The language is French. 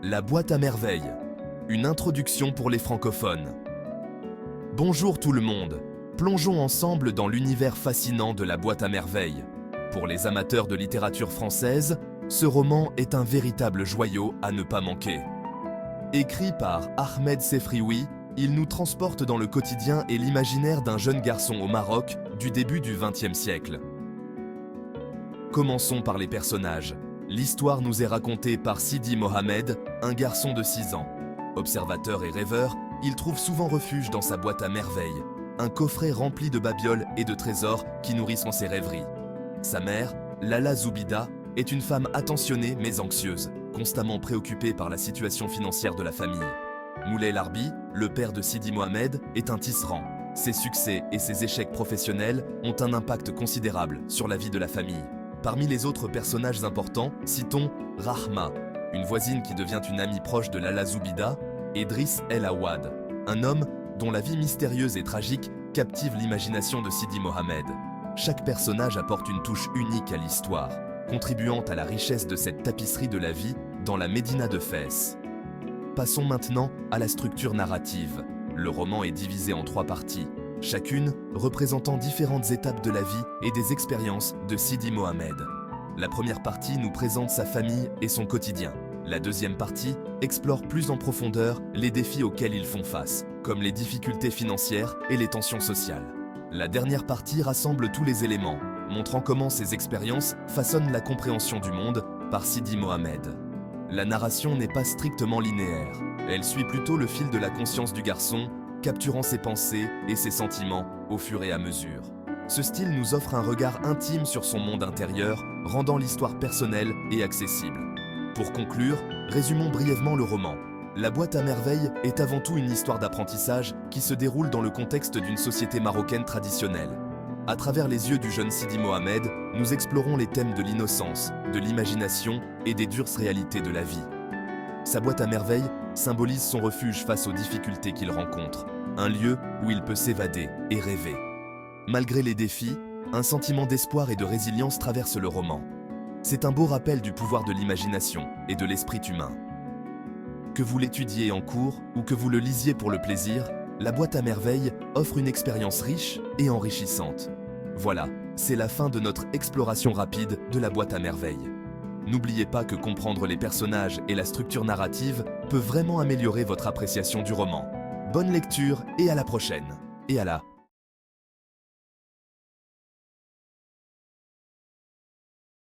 La boîte à merveilles, une introduction pour les francophones. Bonjour tout le monde, plongeons ensemble dans l'univers fascinant de la boîte à merveilles. Pour les amateurs de littérature française, ce roman est un véritable joyau à ne pas manquer. Écrit par Ahmed Sefrioui, il nous transporte dans le quotidien et l'imaginaire d'un jeune garçon au Maroc du début du XXe siècle. Commençons par les personnages. L'histoire nous est racontée par Sidi Mohamed, un garçon de 6 ans. Observateur et rêveur, il trouve souvent refuge dans sa boîte à merveilles, un coffret rempli de babioles et de trésors qui nourrissent ses rêveries. Sa mère, Lala Zoubida, est une femme attentionnée mais anxieuse, constamment préoccupée par la situation financière de la famille. Moulay Larbi, le père de Sidi Mohamed, est un tisserand. Ses succès et ses échecs professionnels ont un impact considérable sur la vie de la famille. Parmi les autres personnages importants, citons Rahma, une voisine qui devient une amie proche de Lala Zoubida, et Driss El Awad, un homme dont la vie mystérieuse et tragique captive l'imagination de Sidi Mohamed. Chaque personnage apporte une touche unique à l'histoire, contribuant à la richesse de cette tapisserie de la vie dans la Médina de Fès. Passons maintenant à la structure narrative. Le roman est divisé en 3 parties, chacune représentant différentes étapes de la vie et des expériences de Sidi Mohamed. La première partie nous présente sa famille et son quotidien. La deuxième partie explore plus en profondeur les défis auxquels ils font face, comme les difficultés financières et les tensions sociales. La dernière partie rassemble tous les éléments, montrant comment ces expériences façonnent la compréhension du monde par Sidi Mohamed. La narration n'est pas strictement linéaire, elle suit plutôt le fil de la conscience du garçon, capturant ses pensées et ses sentiments au fur et à mesure. Ce style nous offre un regard intime sur son monde intérieur, rendant l'histoire personnelle et accessible. Pour conclure, résumons brièvement le roman. La boîte à merveilles est avant tout une histoire d'apprentissage qui se déroule dans le contexte d'une société marocaine traditionnelle. À travers les yeux du jeune Sidi Mohamed, nous explorons les thèmes de l'innocence, de l'imagination et des dures réalités de la vie. Sa boîte à merveilles symbolise son refuge face aux difficultés qu'il rencontre, un lieu où il peut s'évader et rêver. Malgré les défis, un sentiment d'espoir et de résilience traverse le roman. C'est un beau rappel du pouvoir de l'imagination et de l'esprit humain. Que vous l'étudiez en cours ou que vous le lisiez pour le plaisir, la boîte à merveilles offre une expérience riche et enrichissante. Voilà, c'est la fin de notre exploration rapide de la boîte à merveilles. N'oubliez pas que comprendre les personnages et la structure narrative peut vraiment améliorer votre appréciation du roman. Bonne lecture et à la prochaine. Et à la